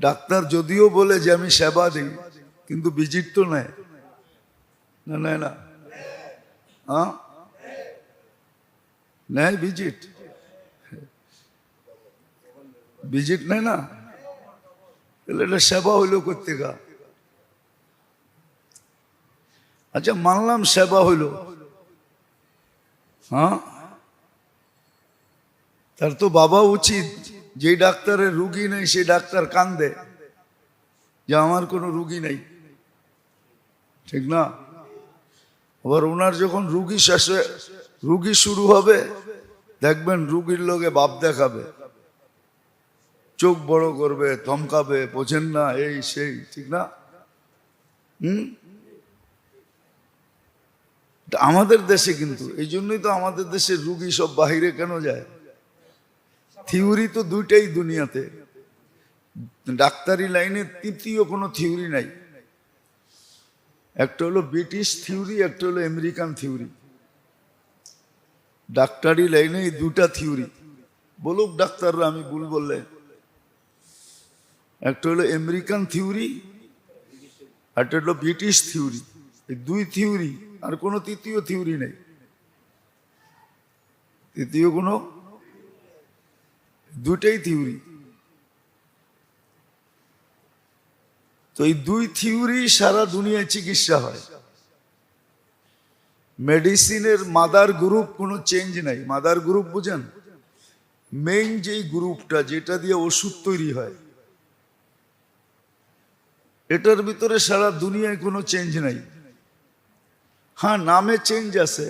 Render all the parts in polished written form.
Doctor যদিও বলে যে আমি সেবা দিই, কিন্তু ভিজিট তো নেয় না, নেয় না? হ্যাঁ, নেয় ভিজিট, ভিজিট নেয় না? তাহলে এটা সেবা হইলো কোত্থেকা? আচ্ছা মানলাম সেবা হইল, হ্যাঁ, তার তো বাবা উচিত, যে ডাক্তারের রুগী নেই সেই ডাক্তার কান্দে যে আমার কোনো রুগী নেই, ঠিক না? আবার ওনার যখন রুগী শেষে রুগী শুরু হবে, দেখবেন রুগীর লোকে ভাব দেখাবে, চোখ বড় করবে, ধমকাবে, বোঝেন না, এই সেই, ঠিক না? আমাদের দেশে কিন্তু এই জন্যই তো আমাদের দেশের রুগী সব বাহিরে কেন যায়? থিওরি তো দুইটাই দুনিয়াতে, ডাক্তারি লাইনে তৃতীয় কোনো থিওরি নাই। একটা হলো ব্রিটিশ থিওরি, একটা হলো আমেরিকান থিওরি। ডাক্তারি লাইনে এই দুটা থিওরি, বলুক ডাক্তাররা আমি ভুল বললে। একটা হলো আমেরিকান থিওরি, একটা হলো ব্রিটিশ থিওরি। এই দুই থিওরি, আর কোনো তৃতীয় থিওরি নেই, তৃতীয় কোনো, দুটাই থিওরি। তো এই দুই থিওরি সারা দুনিয়ায় চিকিৎসা হয়। মেডিসিনের মাদার গ্রুপ কোনো চেঞ্জ নাই। মাদার গ্রুপ বুঝেন? মেইন যেই গ্রুপটা যেটা দিয়ে ওষুধ তৈরি হয়, এটার ভিতরে সারা দুনিয়ায় কোনো চেঞ্জ নাই। হ্যাঁ, নামে চেঞ্জ আছে।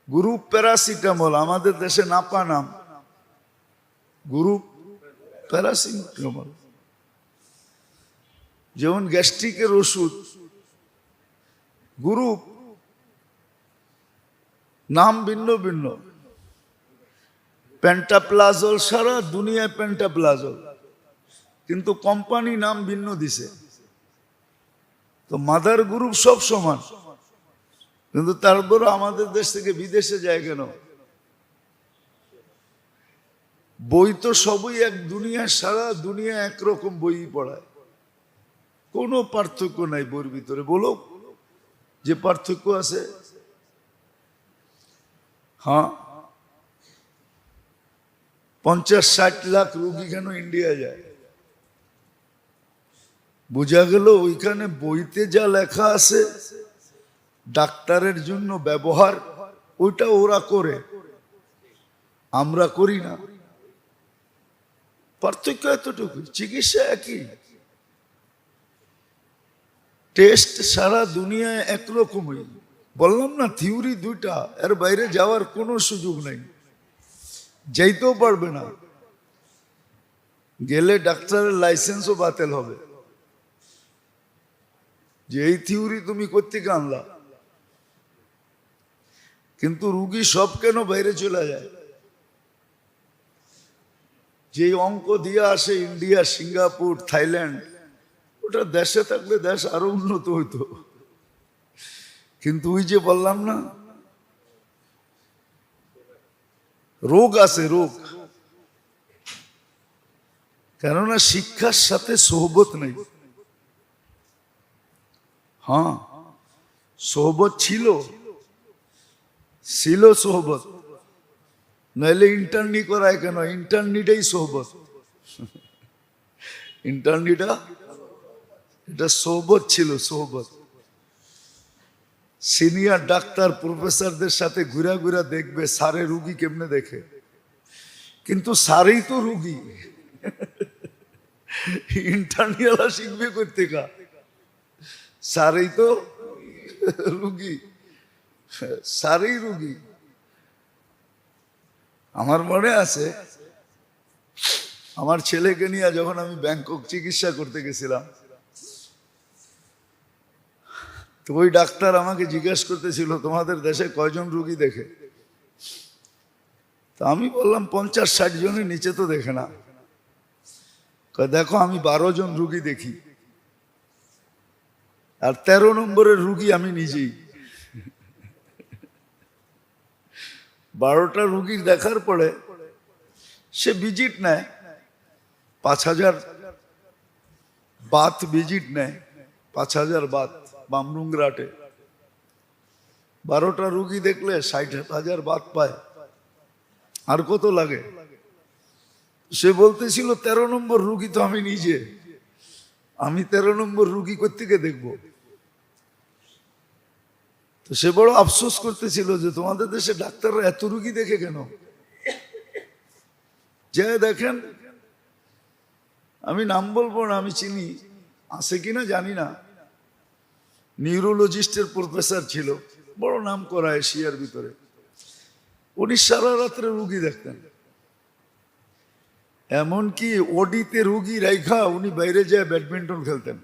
গ্রুপ প্যারাসিটামল, আমাদের দেশে নাপা নাম, গ্রুপ প্যারাসিটামল। যেমন গ্যাস্ট্রিকের ওষুধ গ্রুপ, নাম ভিন্ন ভিন্ন। পেন্টাপ্লাজল, সারা দুনিয়ায় পেন্টাপ্লাজল, কিন্তু কোম্পানি নাম ভিন্ন দিছে। তো মাদার গ্রুপ সব সমান, কিন্তু তারপর আমাদের দেশ থেকে বিদেশে যায় কেন? বই তো সবই এক, দুনিয়া সারা দুনিয়া একরকম বই পড়ায়, কোনো পার্থক্য নাই বইয়ের ভিতরে। বলো যে পার্থক্য আছে? হ্যাঁ, 50-60 লাখ রুগী কেন ইন্ডিয়া যায়? বোঝা গেল ওইখানে বইতে যা লেখা আছে ডাক্তারের জন্য ব্যবহার, ওইটা ওরা করে, আমরা করি না। পার্থক্য এতটুকু, চিকিৎসা একই, টেস্ট সারা দুনিয়ায় একরকমই। বললাম না থিওরি দুইটা, এর বাইরে যাওয়ার কোনো সুযোগ নেই, যাইতেও পারবে না। গেলে ডাক্তারের লাইসেন্সও বাতিল হবে, যে এই থিওরি তুমি কোত্থেকে আনলা। কিন্তু রুগী সব কেন বাইরে চলে যায়? যে অঙ্ক দিয়ে আসে ইন্ডিয়া, সিঙ্গাপুর, থাইল্যান্ড, ওটা দেশে থাকলে দেশ আরো উন্নত হইতো। কিন্তু ওই যে বললাম না, রোগ আছে, রোগ, কেননা শিক্ষার সাথে সোহবত নেই। হ্যাঁ, সোহবত ছিল সোহবত, নাহলে ইন্টার্নি করায় কেন? ইন্টার্নিটাই সোহবত, ইন্টার্নিটা এটা সোহবত ছিল, সোহবত। সিনিয়র ডাক্তার প্রফেসরদের সাথে ঘুরা ঘুরা দেখবে সারে রুগী কেমনে দেখে, কিন্তু সারেই তো রুগী। ইন্টার্নিয়ালা শিখবে কোত্থেকা? সারেই তো রুগী, সারেই রুগী। আমার মনে আছে আমার ছেলেকে নিয়ে যখন আমি ব্যাংকক চিকিৎসা করতে গেছিলাম, তো ওই ডাক্তার আমাকে জিজ্ঞেস করতেছিল তোমাদের দেশে কয়জন রুগী দেখে? তা আমি বললাম 50-60 জনের নিচে তো দেখে না। দেখো আমি 12 জন রুগী দেখি, আর 13 নম্বরের রুগী আমি নিজেই। 12টা রুগী দেখার পরে সে ভিজিট নেয় 5,000 বাত ভিজিট নেয় 5,000 বাত বামরুংঘাটে। 12টা রুগী দেখলে 60,000 বাত পায়। আর কত লাগে? সে বলতেছিল 13 নম্বর রুগী তো আমি নিজে, আমি 13 নম্বর রুগী কোত্থেকে দেখবো? তো সে বড় আফসোস করতেছিল যে তোমাদের দেশে ডাক্তাররা এত রুগী দেখে কেন? যে দেখেন, আমি নাম বলবো না, আমি চিনি, আছে কিনা জানি না, নিউরোলজিস্টের প্রফেসর ছিল, বড় নাম করা এশিয়ার ভিতরে। উনি সারা রাত্রে রুগী দেখতেন, এমনকি ওডিতে রুগী রাইখা উনি বাইরে যায় ব্যাডমিন্টন খেলতেন।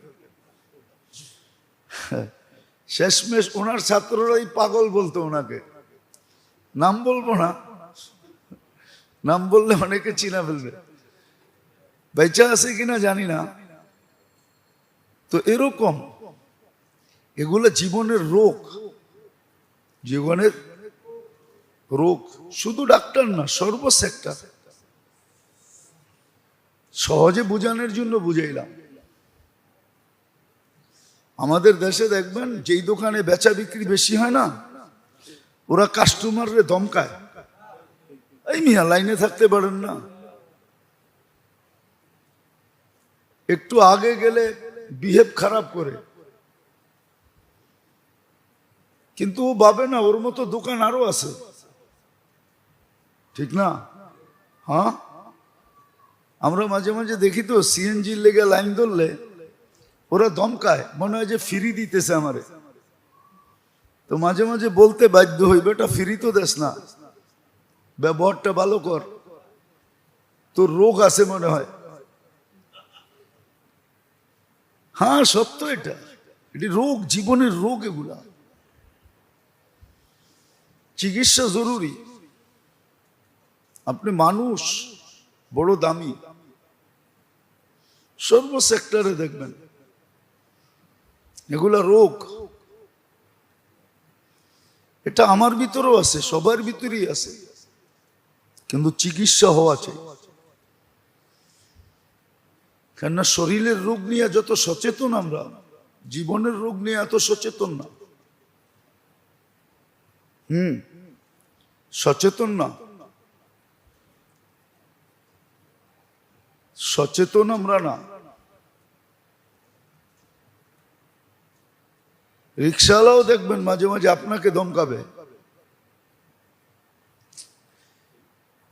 শেষমেশ ওনার ছাত্ররাই পাগল বলতো ওনাকে। নাম বলবো না, নাম বললে অনেকে চিনা ফেলবে, বেঁচে আছে কিনা জানি না। তো এরকম এগুলো জীবনের রোগ, জীবনের রোগ। শুধু ডাক্তার না, সর্ব সেক্টর। সহজে বোঝানোর জন্য বুঝাইলাম। আমাদের দেশে দেখবেন যেই দোকানে বেচা বিক্রি বেশি হয় না, ওরা কাস্টমাররে ধমকায়, এই মিয়া লাইনে থাকতে পারেন না, একটু আগে গেলে বিহেভ খারাপ করে। কিন্তু ও ভাবে না ওর মতো দোকান আরো আছে, ঠিক না? হ্যাঁ, আমরা মাঝে মাঝে দেখি তো সিএনজির লেগে লাইন ধরলে ওরা ধমকায়, মনে হয় যে ফ্রি দিতেছে আমারে। তো মাঝে মাঝে বলতে বাধ্য হই, বেটা ফ্রি তো দেশ না, ব্যবহারটা ভালো কর, তোর রোগ আছে মনে হয়। হ্যাঁ সত্য, এটা এটি রোগ, জীবনের রোগ। এগুলা চিকিৎসা জরুরি। আপনি মানুষ বড় দামি, সর্ব সেক্টরে দেখবেন এগুলা রোগ। এটা আমার ভিতরেও আছে, সবার ভিতরেই আছে, কিন্তু চিকিৎসা হওয়া চাই। কেননা শরীরের রোগ নিয়ে যত সচেতন আমরা, জীবনের রোগ নিয়ে এত সচেতন না। সচেতন না, সচেতন আমরা না। রিক্সাওয়ালাও দেখবেন মাঝে মাঝে আপনাকে ধমকাবে,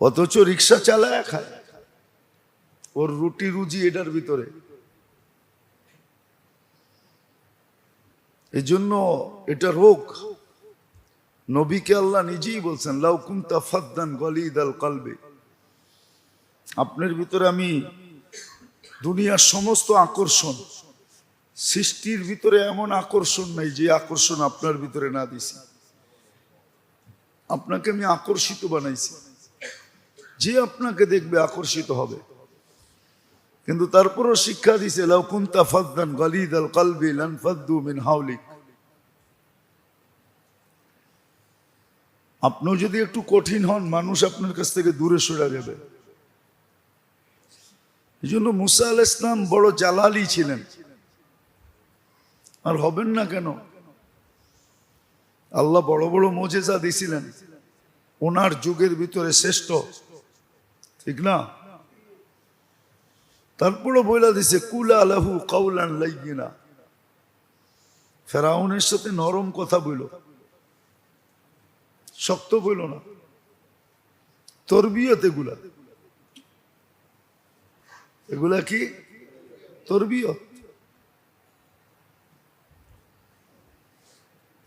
অথচ রিক্সা চালায় খায়, ওর রুটি রুজি এটার ভিতরে। এই জন্য এটা রোগ। নবীকে আল্লাহ নিজেই বলছেন, লাউ কুনতা ফাদ্দান গালিদাল কলবি, আপনার ভিতরে আমি দুনিয়ার সমস্ত আকর্ষণ, সৃষ্টির ভিতরে এমন আকর্ষণ নাই যে আকর্ষণ আপনার ভিতরে না দিছি। আপনাকে আমি আকর্ষিত বানাইছি, যে আপনাকে দেখবে আকর্ষিত হবে। কিন্তু তারপরও শিক্ষা দিছে, লাউ কুনতা ফাদ্দান গালিদাল কলবি লানফাদ্দু মিন হাওলিক। আপনিও যদি একটু কঠিন হন, মানুষ আপনার কাছ থেকে দূরে সরে যাবে। এই জন্য মুসা আলাইহিস সালাম বড় জালালি ছিলেন, আর হবেন না কেন? আল্লাহ বড় বড় মুজিজা দিছিলেন, ওনার যুগের ভিতরে শ্রেষ্ঠ, ঠিক না? তারপরে বইলা দিছে, কুলা লাহু কাউলান লাইয়িনা, ফেরাউনের সাথে নরম কথা বইল, শক্ত বইল না। তরবিয়ত এগুলা, এগুলা কি তরবিয়ত।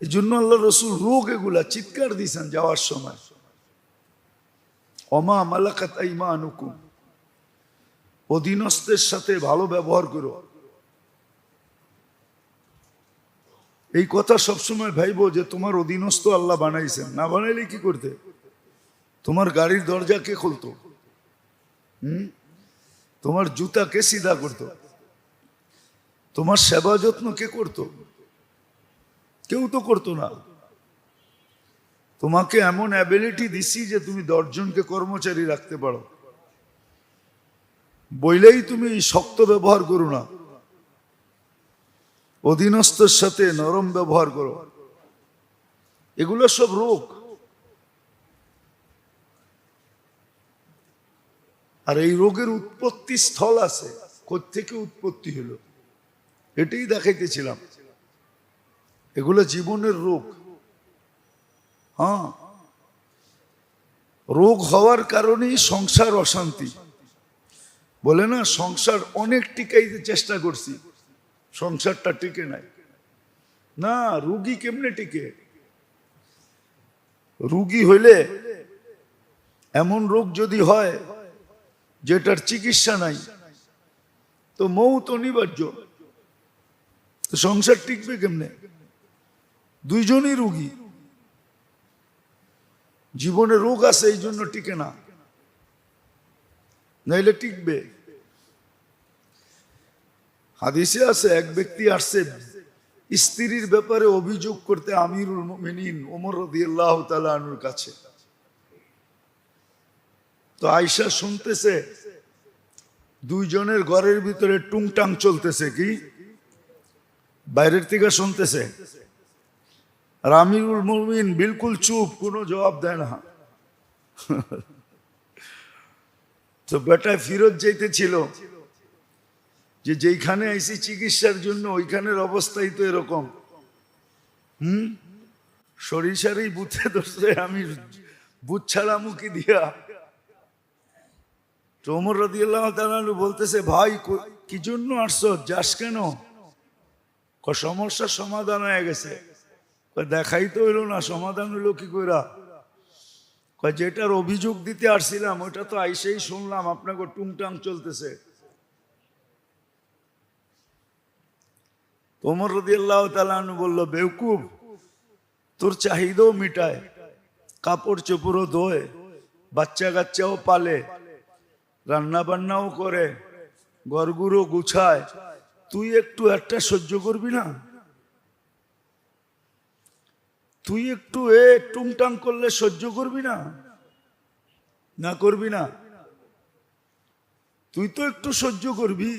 এই জন্য আল্লাহ রসুল রোগ এগুলা চিৎকার দিয়েছেন যাওয়ার সময়, ওমা মালাকাত আইমানুকুম, অধীনস্থের সাথে ভালো ব্যবহার করো। এই কথা সবসময় ভাইবো যে তোমার অধীনস্থ আল্লাহ বানাইছেন, না বানাইলে কি করতে? তোমার গাড়ির দরজা কে খুলতো? তোমার জুতা কে সিধা করতো? তোমার সেবা যত্ন কে করতো? কেউ তো করতো না। তোমাকে এমন অ্যাবিলিটি দিছি যে তুমি 10 জনকে কর্মচারী রাখতে পারো, বইলেই তুমি শক্ত ব্যবহার করো না। অধীনস্থর সাথে নরম ব্যবহার করো, এগুলো সব রোগ। আর এই রোগের উৎপত্তি স্থল আছে, কোত্থেকে উৎপত্তি হলো এটাই দেখাইতেছিলাম। এগুলো জীবনের রোগ। হ্যাঁ, রোগ হওয়ার কারণেই সংসার অশান্তি। বলে না, সংসার অনেক টিকাইতে চেষ্টা করছি, সংসারটা টিকে নাই। না, রুগী কেমনে টিকে? রুগী হইলে, এমন রোগ যদি হয় যেটার চিকিৎসা নাই, তো মৌত অনিবার্য। তো সংসার টিকবে কেমনে? দুইজনই রুগী, জীবনে রোগ আছে এই জন্য টিকে না, নাইলে টিকবে। হাদিসে আছে, এক ব্যক্তি আসছে স্ত্রীর ব্যাপারে অভিযোগ করতে আমিরুল মুমিনিন ওমর রাদিয়াল্লাহু তাআলা আনহুর কাছে। তো আয়েশা শুনতেছে দুইজনের ঘরের ভিতরে টুংটাং চলতেছে, কি বাইরের থেকে শুনতেছে। আর আমিরুল মুমিনিন বিলকুল চুপ, কোনো জবাব দেয় না। তো বেটা ফিরত যাইতেছিল, যে যেইখানে আইসি চিকিৎসার জন্য ওইখানের অবস্থাই তো এরকম। সরিষারই বুথে ধরছে, আমি বুথ ছাড়া মুখি দিয়া। তো ওমর রাদিয়াল্লাহু তাআলা বলতেছে, ভাই কি জন্য আসছো, যাস কেন? সমস্যার সমাধান হয়ে গেছে। দেখাই তো হইলো না, সমাধান হইলো কি কইরা? যেটার অভিযোগ দিতে আসছিলাম ওইটা তো আইসেই শুনলাম আপনাকে টুংটাং চলতেছে। ওমর রাদিয়াল্লাহু তাআলা বলল, বেওকুফ, তোর চাহিদাও মিটায়, কাপড় চোপড়ও ধোয়, বাচ্চা কাচ্চাও পালে, রান্না বান্নাও করে, ঘরগুলো গুছায়, তুই একটু একটা সহ্য করবি না? তুই একটু টুংটাং করলে সহ্য করবি না? না করবি না? তুই তো একটু সহ্য করবি,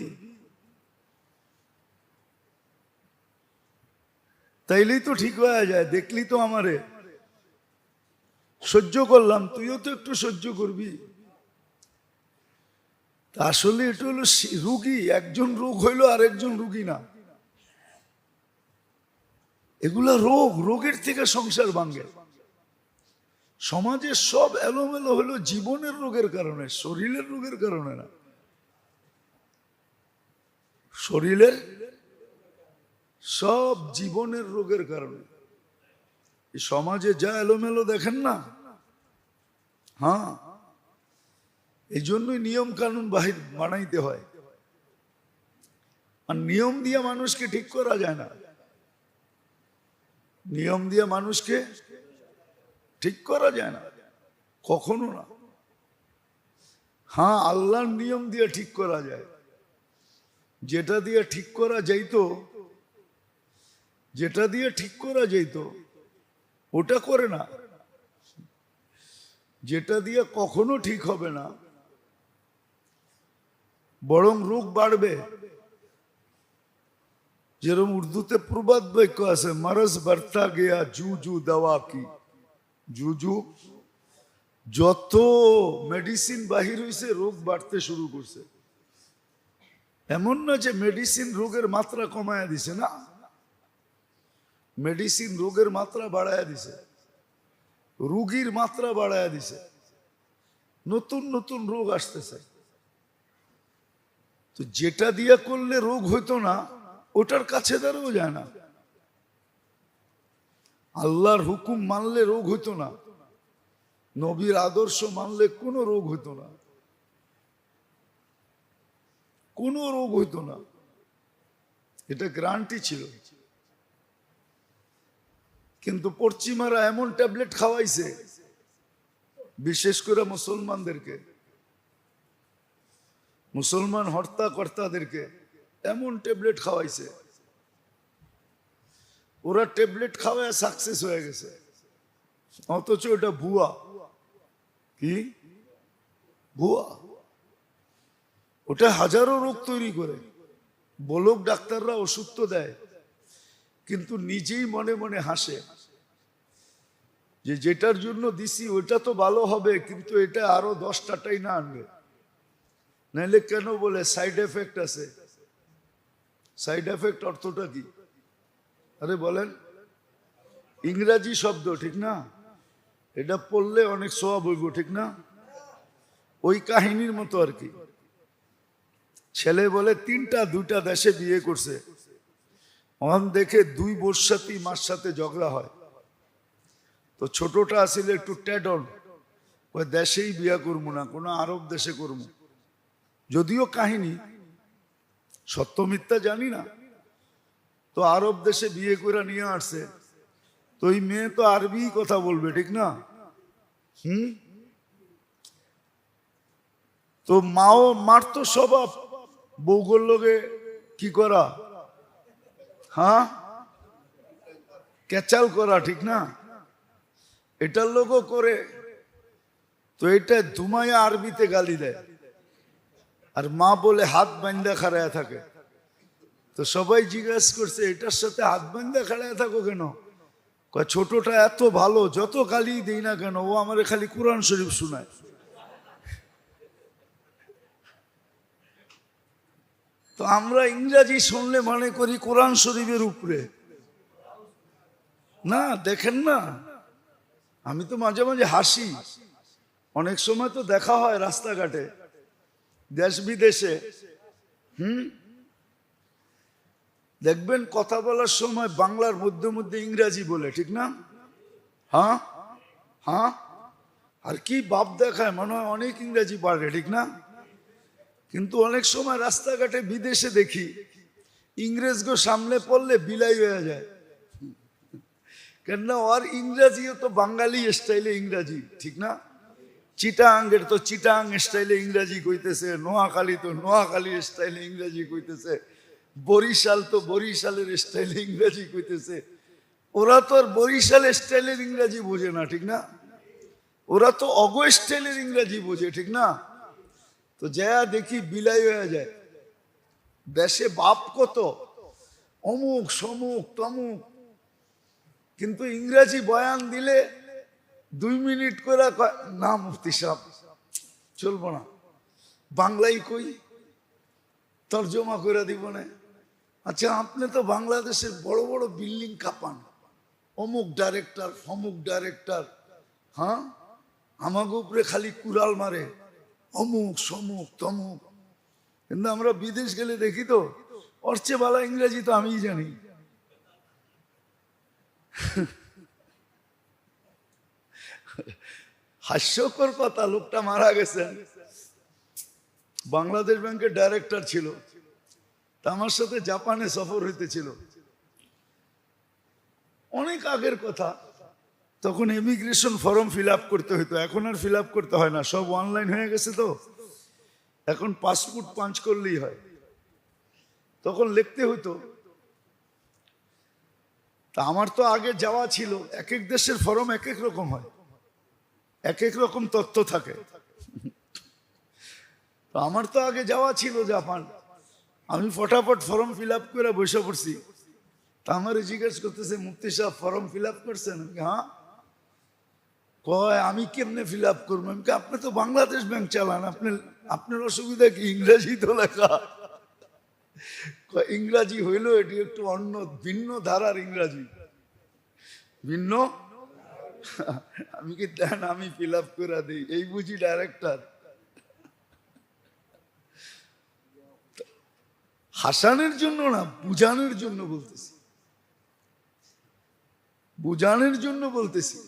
তাইলেই তো ঠিক হয়ে যায়। দেখলি তো আমারে, সহ্য করলাম, তুইও তো একটু সহ্য করবি। আসলে এটা হলো রুগী, একজন রোগ হইলো আর একজন রুগী না। এগুলা রোগ, রোগের থেকে সংসার ভাঙ্গে। সমাজের সব এলোমেলো হলো জীবনের রোগের কারণে, শরীরের রোগের কারণে না। শরীরের সব জীবনের রোগের কারণে। সমাজে যা এলোমেলো দেখেন না, হ্যাঁ, এই জন্যই নিয়ম কানুন বাহির বানাইতে হয়। আর নিয়ম দিয়ে মানুষকে ঠিক করা যায় না, নিয়ম দিয়ে মানুষকে ঠিক করা যায় না, কখনো না। হ্যাঁ, আল্লাহর নিয়ম দিয়ে ঠিক করা যায়। যেটা দিয়ে ঠিক করা যাইতো, যেটা দিয়ে ঠিক করা যাইতো ওটা করে না, যেটা দিয়ে কখনো ঠিক হবে না, বরং রোগ বাড়বে। যেরকম উর্দুতে প্রবাদ বাক্য আছে, মারজ বাড়তা গিয়া জুজু দাওয়া কি। জুজু, যত মেডিসিন বাহির হইছে রোগ বাড়তে শুরু করছে। এমন না যে মেডিসিন রোগের মাত্রা কমায়া দিছে, না, মেডিসিন রোগের মাত্রা বাড়ায়া দিছে, রোগীর মাত্রা বাড়ায়া দিছে, নতুন নতুন রোগ আসতেছে। তো যেটা দিয়া করলে রোগ হইতো না ওটার কাছে দাঁড়াও যায় না। আল্লাহর হুকুম মানলে রোগ হইতো না, নবীর আদর্শ মানলে কোনো রোগ হইতো না, কোনো রোগ হইতো না, এটা গ্যারান্টি ছিল। কিন্তু পশ্চিমারা এমন ট্যাবলেট খাওয়াইছে, বিশেষ করে মুসলমানদেরকে, মুসলমান হর্তাকর্তাদেরকে এমন ট্যাবলেট খাওয়াইছে, ওরা ট্যাবলেট খাওয়ায় সাকসেস হয়ে গেছে, অথচ ওটা ভুয়া। কি ভুয়া? ওটা হাজারো রোগ তৈরি করে। বলক ডাক্তাররা ওষুধ তো দেয়, কিন্তু নিজেই মনে মনে হাসে যে যেটার জন্য দিছি ওইটা তো ভালো হবে, কিন্তু এটা আরো 10টাই না আনবে, নাহলে কেন বলে সাইড এফেক্ট আছে। সাইড এফেক্ট অর্থটা কি? আরে বলেন, ইংরাজি শব্দ ঠিক না? এটা পড়লে অনেক সওয়াব হইব ঠিক না? ওই কাহিনীর মতো আর কি। ছেলে বলে 2টা দেশে বিয়ে করছে, অন দেখে 2 বোর সাথে মার সাথে ঝগড়া হয়। তো ছোটটা আসলে একটু ট্যাডন, ওই দেশেই বিয়ে করবো না, কোনো আরব দেশে করবো। যদিও কাহিনী সত্য মিথ্যা জানি না, তো আরব দেশে বিয়ে করে নিয়ে আসছে। তো ওই মেয়ে তো আরবি কথা বলবে ঠিক না? তো মার তো স্বভাব বউগুর লোকে কি করা, হ্যাঁ, ক্যাচাল করা ঠিক না? এটার লোকও করে। তো এটা ধুমাইয়া আরবিতে গালি দেয়, আর মা বলে হাত বান্ধা খাড়ায় থাকে। তো সবাই জিজ্ঞাসা করছে এটার সাথে হাত বান্ধা খাড়ায় থাকো কেন? ছোটটা এত ভালো, যত গালি দেই না কেন ও আমার খালি কোরআন শরীফ শোনায়। তো আমরা ইংরাজি শুনলে মনে করি কোরআন শরীফের উপরে। না দেখেন না, আমি তো মাঝে মাঝে হাসি। অনেক সময় তো দেখা হয় রাস্তাঘাটে, দেশ বিদেশে, দেখবেন কথা বলার সময় বাংলার মধ্যে মধ্যে ইংরাজি বলে ঠিক না? হ্যাঁ হ্যাঁ, আর কি ভাব দেখায়, মনে হয় অনেক ইংরাজি পারে ঠিক না? কিন্তু অনেক সময় রাস্তাঘাটে বিদেশে দেখি ইংরেজগো সামনে পড়লে বিলাই হয়ে যায়, কেননা ওর ইংরাজিও তো বাঙালি স্টাইলে ইংরাজি ঠিক না? চিটাঙ্গের তো চিটাং স্টাইলে ইংরাজি কইতেছে, নোয়াখালী তো নোয়াখালী স্টাইলে ইংরাজি কইতেছে, বরিশাল তো বরিশালের স্টাইলে ইংরাজি কইতেছে। ওরা তো আর বরিশাল স্টাইলের ইংরাজি বোঝে না ঠিক না? ওরা তো অগো স্টাইলের ইংরাজি বোঝে ঠিক না? তো যা দেখি বিলাই হয়ে যায়। দেশে বাপ কত, অমুক সমুক তমুক, কিন্তু ইংরাজি বয়ান দিলে 2 মিনিট করে না মুফতি সাহেব চলবো না, বাংলাই কই, তর্জমা করে দিব না। আচ্ছা আপনি তো বাংলাদেশের বড় বড় বিল্ডিং কাঁপান, অমুক ডাইরেক্টর ফমুক ডাইরেক্টর, হ্যাঁ, আমাকে উপরে খালি কুড়াল মারে, অমুক সমুক তমুক। কিন্তু আমরা বিদেশ গেলে দেখি তো ওর চেয়ে ভালো ইংরেজি তো আমিই জানি। হাস্যকর কথা, লোকটা মারা গেছেন, বাংলাদেশ ব্যাংকের ডাইরেক্টর ছিল। তা আমার সাথে জাপানে সফর হইতেছিল, অনেক আগের কথা। তখন ইমিগ্রেশন ফর্ম ফিল আপ করতে হইতো, এখন আর ফিল আপ করতে হয় না, সব অনলাইন হয়ে গেছে। তো এখন পাসপোর্ট পাঞ্চ করলেই হয়, তখন লিখতে হইতো। তা আমার তো আগে যাওয়া ছিল, এক এক দেশের ফর্ম এক এক রকম হয়, এক এক রকম তথ্য থাকে। তো আমার তো আগে যাওয়া ছিল জাপান, আমি ফটাফট ফর্ম ফিল আপ করে বসে পড়ছি। তা আমার জিজ্ঞেস করতেছে মুফতি সাহেব ফর্ম ফিল আপ করছেন? হ্যাঁ। কয় আমি কেমনে ফিল আপ করবো? আমি আপনি তো বাংলাদেশ ব্যাংক চালান, আপনার অসুবিধা কি? ইংরেজি তো লেখা। ইংরাজি হইলো এটি একটু অন্য ভিন্ন ধারার ইংরাজি, ভিন্ন। আমি কি দেন আমি ফিল আপ করে দিই, এই বুঝি ডাইরেক্টর। হাসানের জন্য না, বুঝানোর জন্য বলতেছি, বুঝানোর জন্য বলতেছি।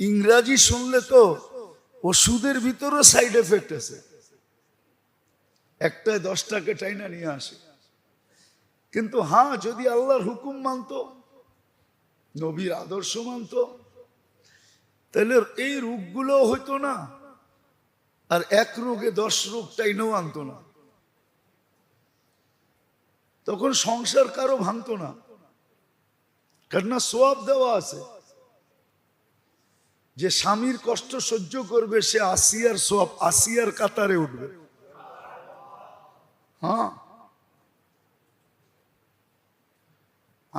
ইংরাজি শুনলে তো ওষুধের ভিতরও সাইড এফেক্ট আছে, একটায় 10টাকে টাইনা নিয়ে আসে। কিন্তু হ্যাঁ, যদি আল্লাহর হুকুম মানতো, নবীর আদর্শ মানতো, তাহলে এই রোগগুলো হইতো না, আর এক রোগে 10 রোগ টাইনাও আনতো না। তখন সংসার কারো ভাঙতো না, কারণ সোয়াব দেওয়া আছে। যে স্বামীর কষ্ট সহ্য করবে সে আসিয়ার সোয়াব, আসিয়ার কাতারে উঠবে। হ্যাঁ,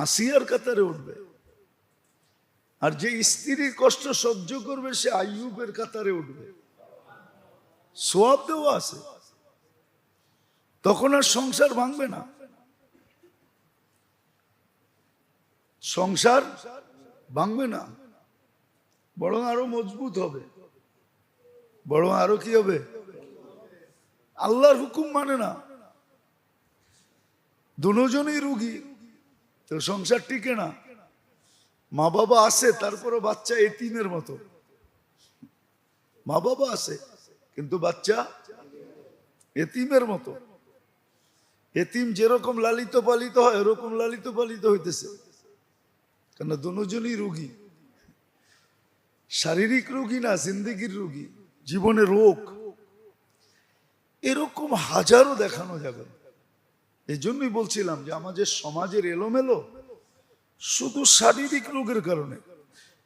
আসিয়ার কাতারে উঠবে। আর যে স্ত্রীর কষ্ট সহ্য করবে সে আইয়ুবের কাতারে উঠবে। সওয়াব দেওয়া আছে, তখন আর সংসার ভাঙবে না, সংসার ভাঙবে না, বরং আরো মজবুত হবে, বরং আরো কি হবে? আল্লাহর হুকুম মানে না, দুজনেই রুগী, তো সংসার টিকে না। মা বাবা আছে, তারপরে বাচ্চা এতিমের মতো। মা বাবা আছে কিন্তু বাচ্চা এতিমের মতো। এতিম যেরকম লালিত পালিত হয় এরকম লালিত পালিত হইতেছে, কেন দুজনই রোগী, শারীরিক রোগী না, জিন্দেগির রোগী, জীবনের রোগ। এরকম হাজারো দেখানো যাবে। এই জন্যই বলছিলাম যে আমাদের সমাজের এলোমেলো শুধু শারীরিক রোগের কারণে,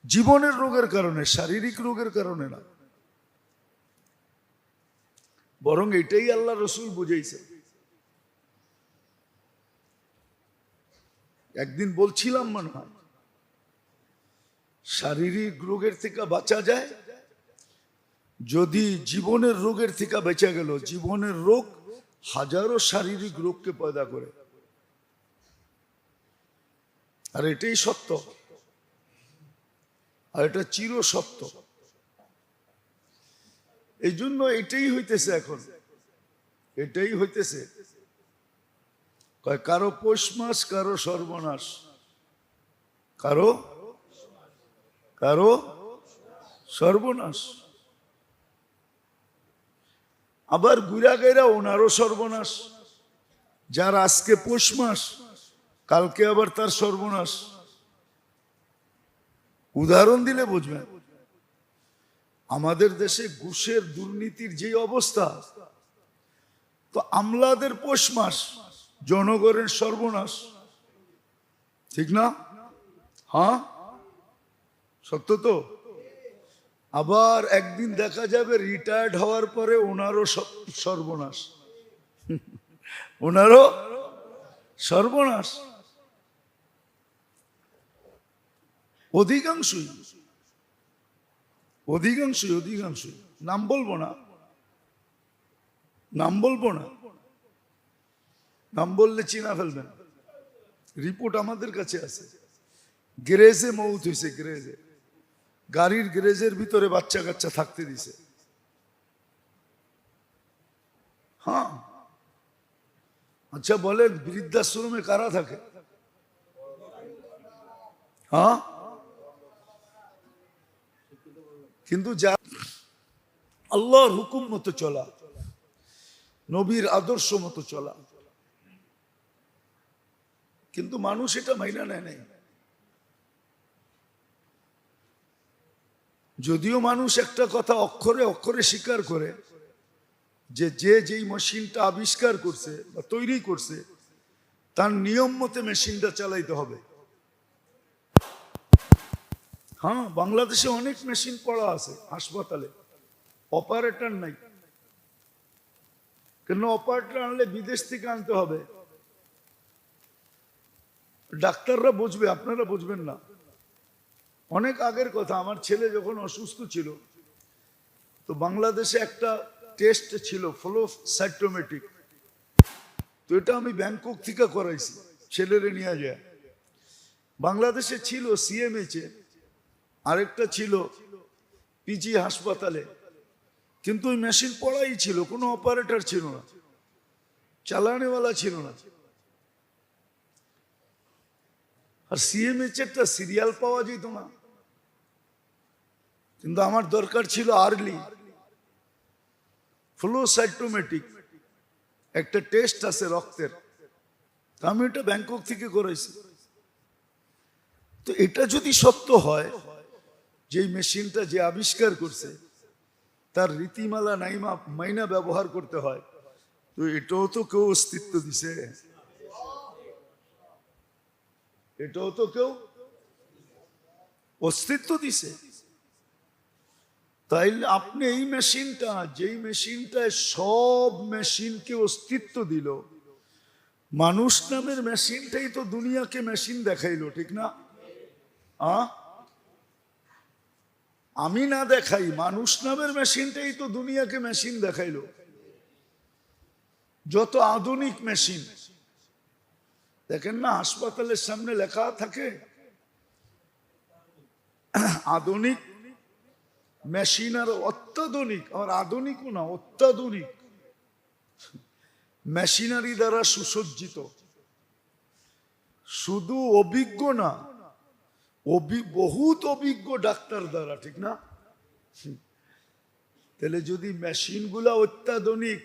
জীবনের রোগের কারণে, শারীরিক রোগের কারণে না। বরং এটাই আল্লাহ রসুল বুঝাইছে। একদিন বলছিলাম মনে হয়, শারীরিক রোগের থেকে বাঁচা যায় যদি জীবনের রোগের থেকে বেঁচে গেল। জীবনের রোগ হাজারো শারীরিক রোগকে পয়দা করে, আর এটাই সত্য, আর এটা চির সত্য। এই জন্য এটাই হইতেছে এখন, এটাই হইতেছে। কারো পৌষ মাস, কারো সর্বনাশ, কারো কারো সর্বনাশ। আবার গুড়া গাইরা ওনারও সর্বনাশ। যার আজকে পৌষ মাস, কালকে আবার তার সর্বনাশ। উদাহরণ দিলে বুঝবেন। আমাদের দেশে ঘুষের দুর্নীতির যে অবস্থা, তো আমলাদের পৌষ মাস, জনগণের সর্বনাশ, ঠিক না? হ্যাঁ, সত্য তো। আবার একদিন দেখা যাবে রিটায়ার্ড হওয়ার পরে ওনারও সর্বনাশ, ওনারও সর্বনাশ। অধিকাংশই অধিকাংশই অধিকাংশই নাম বলবো না, নাম বলবো না, নাম বললে চিনা ফেলবেন। রিপোর্ট আমাদের কাছে আছে। গ্যারেজে মৌত হয়েছে, গ্যারেজে, গাড়ির গ্যারেজের ভিতরে বাচ্চা কাচ্চা থাকতে দিছে। হ্যাঁ, আচ্ছা বলেন বৃদ্ধাশ্রমে কারা থাকে? হ্যাঁ, কিন্তু যা আল্লাহর হুকুম মতো চলা, নবীর আদর্শ মতো চলা, কিন্তু মানুষ এটা মাইনা নেয় নাই। যদিও মানুষ একটা কথা অক্ষরে অক্ষরে স্বীকার করে যে যেই মেশিনটা আবিষ্কার করছে বা তৈরি করছে তার নিয়ম মতে মেশিনটা চালাইতে হবে। হ্যাঁ, বাংলাদেশে অনেক মেশিন পড়া আছে হাসপাতালে, অপারেটর নাই। কেন? অপারেটর আনলে বিদেশ থেকে আনতে হবে। ডাক্তাররা বুঝবে, আপনারা বুঝবেন না। অনেক আগের কথা, আমার ছেলে যখন অসুস্থ ছিল, তো বাংলাদেশে একটা টেস্ট ছিল ফ্লো সাইটোমেট্রিক। তো এটা আমি ব্যাংকক থেকে করাইছি, ছেলেরে নিয়ে যায়। বাংলাদেশে ছিল সিএমএইচ এ, আরেকটা ছিল পিজি হাসপাতালে, কিন্তু ওই মেশিন পড়াই ছিল, কোনো অপারেটর ছিল না, চালানেওয়ালা ছিল না। আর সিএমএইচ এরটা সিরিয়াল পাওয়া যেত না। কিন্তু আমার দরকার ছিল আর্লি ফ্লো সাইটোমেট্রিক, একটা টেস্ট আছে রক্তের, আমি এটা ব্যাংকক থেকে করাইছি। তো এটা যদি সত্য হয়, যে মেশিনটা যে আবিষ্কার করছে তার রীতিমালা নাইমা মাইনা ব্যবহার করতে হয়, তো এটাও তো কেউ অস্তিত্ব দিছে, এটাও তো কেউ অস্তিত্ব দিছে। তাইলে আপনি এই মেশিনটা, যেই মেশিনটায় সব মেশিনকে অস্তিত্ব দিল, মানুষ নামের মেশিনটাই তো দুনিয়াকে মেশিন দেখাইলো, ঠিক না? আমি না দেখাই, মানুষ নামের মেশিনটাই তো দুনিয়াকে মেশিন দেখাইলো। যত আধুনিক মেশিন দেখেন না, হাসপাতালের সামনে লেখা থাকে আধুনিক মেশিন, আর অত্যাধুনিক, আর আধুনিকও না, অত্যাধুনিক মেশিনারি দ্বারা সুসজ্জিত। শুধু অভিজ্ঞ না, বহুত অভিজ্ঞ ডাক্তার দ্বারা, ঠিক না? তাহলে যদি মেশিনগুলা অত্যাধুনিক,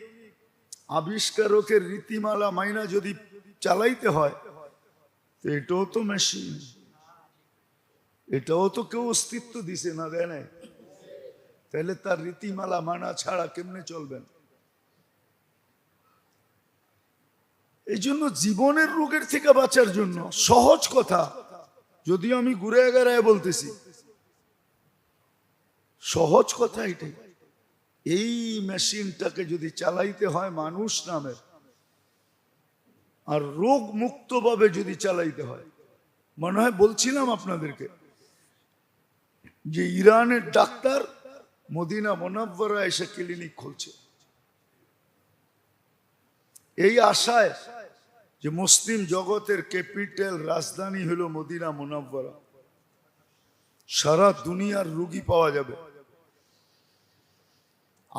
আবিষ্কারকের রীতিমালা মাইনা যদি চালাইতে হয়, তো এটাও তো মেশিন, এটাও তো কেউ অস্তিত্ব দিছে না, দেয় নাই? তাহলে তার রীতিমালা মানা ছাড়া কেমনে চলবেন? এই জন্য জীবনের রোগের থেকে বাঁচার জন্য সহজ কথা, যদিও আমি ঘুরে গেড়ায় বলতেছি, সহজ কথা এটাই। এই মেশিনটাকে যদি চালাইতে হয় মানুষ নামের, আর রোগ মুক্ত ভাবে যদি চালাইতে হয়, মনে হয় বলছিলাম আপনাদেরকে যে ইরানের ডাক্তার মদিনা মুনাওয়ারা এসে ক্লিনিক খুলছে, এই আশায় যে মুসলিম জগতের ক্যাপিটাল, রাজধানী হলো মদিনা মুনাওয়ারা, সারা দুনিয়ার রোগী পাওয়া যাবে,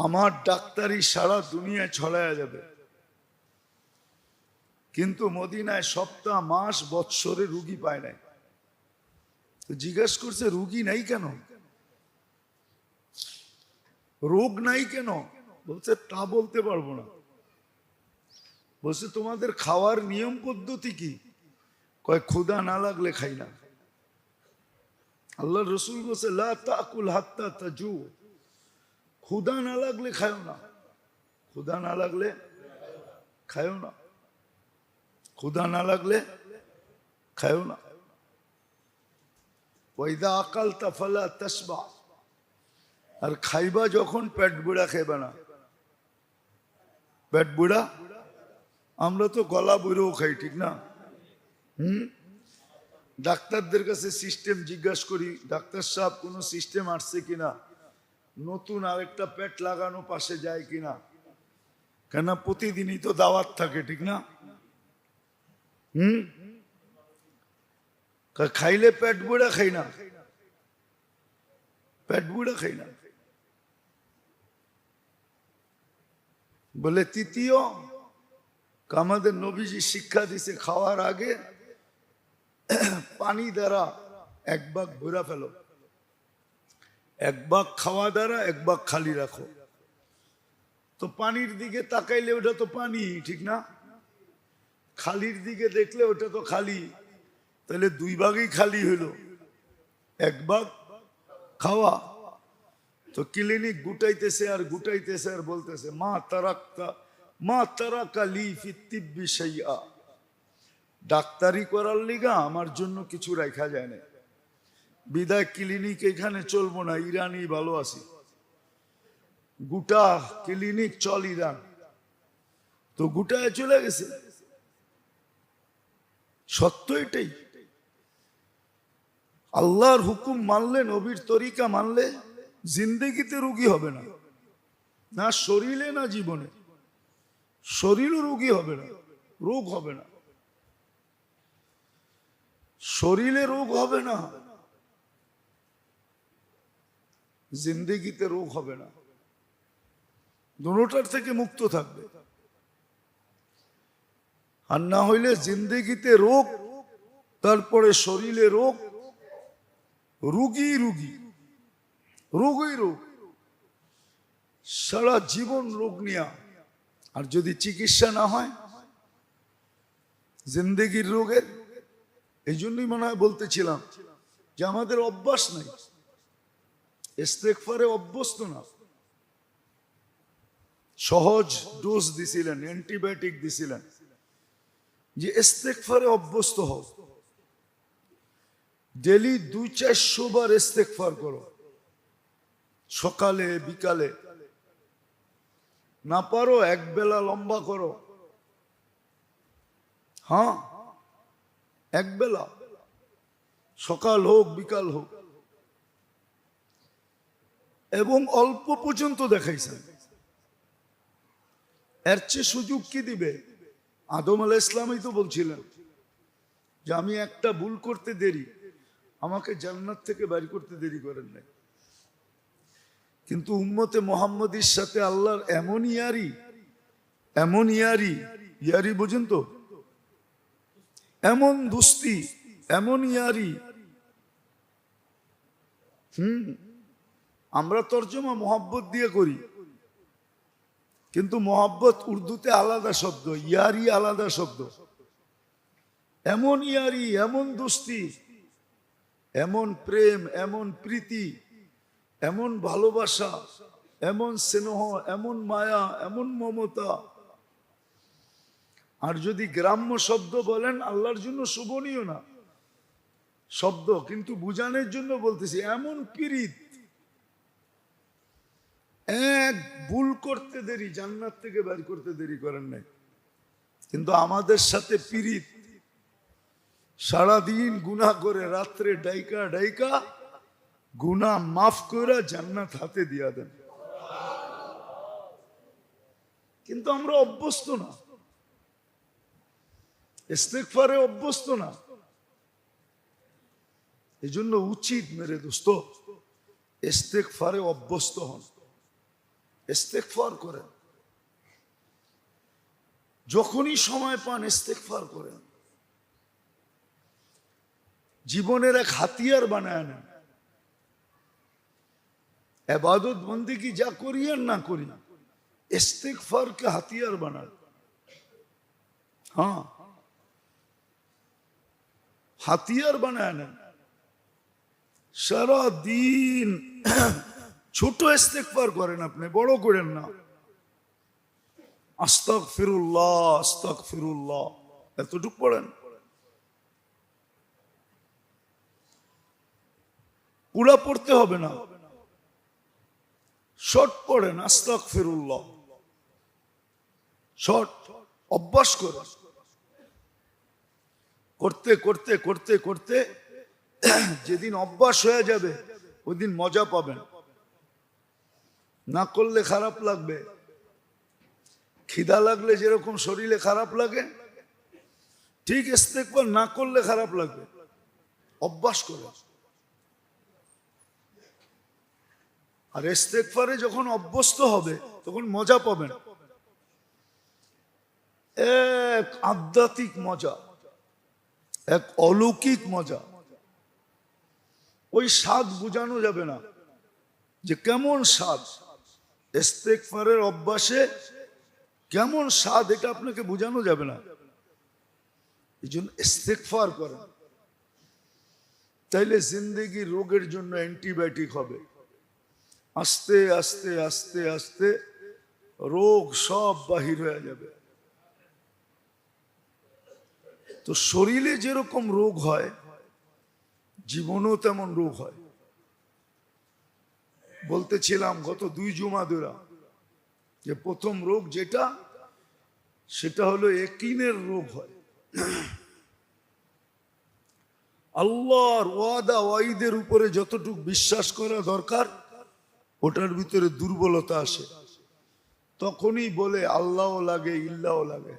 আমার ডাক্তারি সারা দুনিয়ায় ছড়ায়া যাবে। কিন্তু মদিনায় সপ্তাহ, মাস, বৎসরে রুগী পায় নাই। তো জিজ্ঞেস করছে রুগী নাই কেন, রোগ নাই কেন? বলছে তা বলতে পারবো না। বলছে তোমাদের খাওয়ার নিয়ম পদ্ধতি কি? কয় ক্ষুধা না লাগলে খাই না। আল্লাহ রসুল বলছে লা তাকুল হাত্তা তাজু, ক্ষুধা না লাগলে খায়ও না, ক্ষুধা না লাগলে খায়ও না, ক্ষুধা না লাগলে খায়ও না। ওয়াইদা আকালতা ফালা তাসবা, আর খাইবা যখন পেট বুড়া খাইবা না। পেট বুড়া, আমরা তো গলা বুড়েও খাই, ঠিক না? ডাক্তারদের কাছে সিস্টেম জিজ্ঞাসা করি, ডাক্তার সাহেব কোনো সিস্টেম আসছে কিনা, নতুন আরেকটা পেট লাগানো পাশে যায় কিনা, কেন প্রতিদিনই তো দাওয়াত থাকে, ঠিক না? খাইলে পেট বুড়া খাই না, পেট বুড়া খাই না। বলে তৃতীয়, আমাদের নবীজি শিক্ষা দিছে খাওয়ার আগে পানি দ্বারা এক ভাগ ভরা ফেলো, এক ভাগ খাওয়া দ্বারা এক ভাগ খালি রাখো। তো পানির দিকে তাকাইলে ওটা তো পানি, ঠিক না? খালির দিকে দেখলে ওটা তো খালি, তাহলে দুই ভাগই খালি হইলো, এক ভাগ খাওয়া। তো ক্লিনিক গুটাইতেছে আর গুটাইতেছে আর বলতেছে মা তারাকা লি ফি তিব্বি শাইআ, ডাক্তারি করার লিগা আমার জন্য কিছু রাখা যায় না, বিদায় ক্লিনিক এখানে চলবো না, ইরানি ভালো আছি। গোটা ক্লিনিক চল ইরান, তো গোটায় চলে গেছে। সত্য এটাই, আল্লাহর হুকুম মানলে, নবীর তরিকা মানলে জিন্দেগিতে রোগী হবে না, না শরীরে না জীবনে, শরীরও রোগী হবে না, রোগ হবে না, শরীরে রোগ হবে না, জিন্দেগিতে রোগ হবে না, দুটোটার থেকে মুক্ত থাকবে। আর না হইলে জিন্দেগিতে রোগ, তারপরে শরীরে রোগ, রোগী রোগী, রোগই রোগ, সারা জীবন রোগ নিয়া। আর যদি চিকিৎসা না হয় জিন্দেগির রোগের, এই জন্যই মনে হয় বলতেছিলাম যে আমাদের অভ্যাস নাই, ইস্তেগফারে অভ্যস্ত না। সহজ ডোজ দিছিলেন, অ্যান্টিবায়োটিক দিছিলেন, যে ইস্তেগফারে অভ্যস্ত হও, ডেলি 200-400 বার ইস্তেগফার করো, সকালে বিকালে, না পারো এক বেলা লম্বা করো। হ্যাঁ, একবেলা, সকাল হোক বিকাল হোক, এবং অল্প পর্যন্ত দেখাইছেন। এর চেয়ে সুযোগ কি দিবে? আদম আলাইহিস ইসলামই তো বলছিলেন যে আমি একটা ভুল করতে দেরি, আমাকে জান্নাত থেকে বের করতে দেরি করেন নাই। কিন্তু উম্মতে মুহাম্মদীর সাথে আল্লাহর এমন ইয়ারি বুঝেন তো, এমন দুস্তি, এমন ইয়ারি। আমরা তর্জমা মোহাব্বত দিয়ে করি, কিন্তু মোহাব্বত উর্দুতে আলাদা শব্দ, ইয়ারি আলাদা শব্দ। এমন ইয়ারি, এমন দোস্তি, এমন প্রেম, এমন প্রীতি, এমন ভালোবাসা, এমন স্নেহ, এমন মায়া, এমন মমতা। আর যদি গ্রাম্য শব্দ বলেন, আল্লাহর জন্য শোভনীয় না শব্দ, কিন্তু বুঝানোর জন্য বলতেছি, এমন পীড়িত, এক ভুল করতে দেরি জান্নাত থেকে বের করতে দেরি করেন নাই। কিন্তু আমাদের সাথে পীড়িত, সারাদিন গুনাহ করে, রাত্রে ডাইকা ডাইকা গুনাহ মাফ করে জান্নাত হাতে দিয়া দেন। কিন্তু আমরা অভ্যস্ত না, ইস্তেগফারে অভ্যস্ত না। এই জন্য উচিত মেরে দোস্ত, ইস্তেগফারে অভ্যস্ত হন, ইস্তেগফার করেন, যখনই সময় পান ইস্তেগফার করেন। জীবনের এক হাতিয়ার বানায় নেন। ইবাদত বন্দেগী যা করি আর না করি, ইস্তেগফারকে হাতিয়ার বানান। হ্যাঁ, হাতিয়ার বানায় নেন। সারা দিন ছোট ইস্তেগফার করেন, আপনি বড় করেন না। আস্তাগফিরুল্লাহ, আস্তাগফিরুল্লাহ, এতটুকু পড়েন। পুরা পড়তে হবে না, শর্ট পড়েন, আস্তাগফিরুল্লাহ, শর্ট। অভ্যাস করেন, করতে করতে করতে করতে যেদিন অভ্যাস হয়ে যাবে ওই দিন মজা পাবেন। না করলে খারাপ লাগবে। খিদা লাগলে যেরকম শরীরে খারাপ লাগে, ঠিক ইস্তেগফার না করলে খারাপ লাগবে। অভ্যাস করে। আর ইস্তেগফারে যখন অভ্যস্ত হবে তখন মজা পাবেন, এক আধ্যাত্মিক মজা, এক অলৌকিক মজা। ওই স্বাদ বোঝানো যাবে না যে কেমন স্বাদ ইস্তেগফারের অভ্যাসে, কেমন স্বাদ, এটা আপনাকে বোঝানো যাবে না। এই জন্য ইস্তেগফার করেন, তাইলে জিন্দেগি রোগের জন্য অ্যান্টিবায়োটিক হবে। আস্তে আস্তে আস্তে আস্তে রোগ সব বাহির হয়ে যাবে। তো শরীরে যেরকম রোগ হয়, জীবনেও তেমন রোগ হয়। বলতেছিলাম গত 2 জুমা ধরে যে প্রথম রোগ যেটা, সেটা হলো ইয়াকিনের রোগ হয়। আল্লাহর ওয়াদা ওয়াইদের উপরে যতটুকু বিশ্বাস করা দরকার, ওটার ভিতরে দুর্বলতা আসে, তখনই বলে আল্লাহ লাগে, ইল্লাহ লাগে।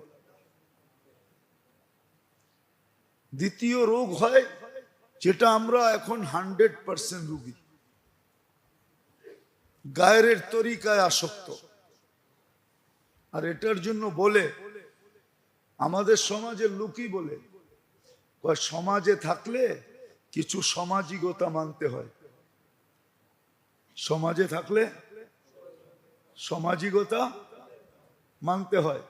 দ্বিতীয় রোগ হয় যেটা আমরা এখন 100% রোগী, গায়ের তরিকায় আসক্ত। আর এটার জন্য বলে আমাদের সমাজের লোকই বলে, সমাজে থাকলে কিছু সামাজিকতা মানতে হয়। সমাজে থাকলে সামাজিকতা মানতে হয়।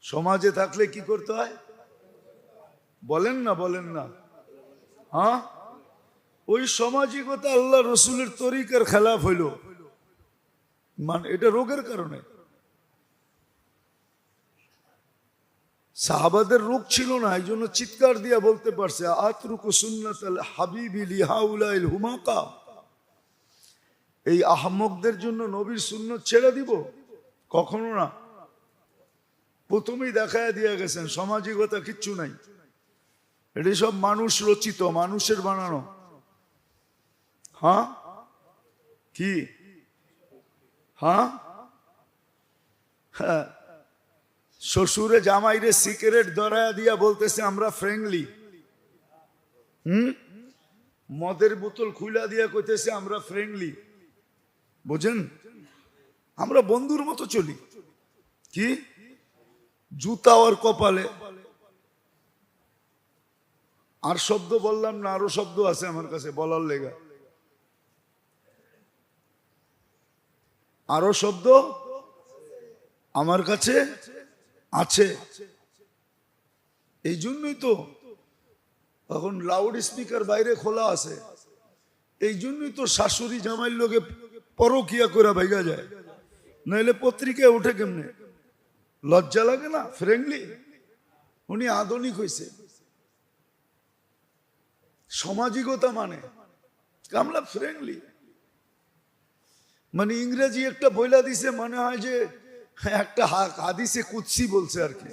সমাজে থাকলে কি করতে হয় বলেন না, বলেন না? হ্যাঁ, ওই সামাজিকতা আল্লাহ রসুলের তরিকার খেলাফ হইল, মানে এটা রোগের কারণে। সাহাবাদের রোগ ছিল না, এই জন্য চিৎকার দিয়া বলতে পারছে, আতরুকু সুন্নাতাল হাবিবি লিহাউলাইল হুমাকা। এই আহমকদের জন্য নবীর সুন্নত ছেড়ে দিব? কখনো না। প্রথমেই দেখায় দিয়ে গেছেন সামাজিকতা কিচ্ছু নাই, এটি সব মানুষ রচিত, মানুষের বানানো। হ্যাঁ কি? হ্যাঁ হ্যাঁ, শ্বশুরে জামাইরে সিগারেট ধরায়া দিয়া বলতেছে আমরা ফ্রেন্ডলি। মদের বোতল খুলা দিয়া কইতেছে আমরা ফ্রেন্ডলি। বুঝেন, আমরা বন্ধুর মতো চলি। কি জুতা ওর কপালে। আর শব্দ বললাম না, আরো শব্দ আছে আমার কাছে বলার লেগা, আরো শব্দ আমার কাছে আছে। এই জন্যই তো এখন লাউড স্পিকার বাইরে খোলা আছে। এই জন্যই তো শাশুড়ি জামাইয়ের লোকে পরকিয়া করে ভাইগা যায়, নাইলে পত্রিকায় উঠে কেমনে? লজ্জা লাগে না? ফ্রেন্ডলি, উনি আধুনিক হয়েছে। সামাজিকতা মানে আমরা ফ্রেন্ডলি, মানে ইংরেজি একটা বইলা দিছে, মনে হয় যে একটা হাদিসে কুদসি বলছে আর কি।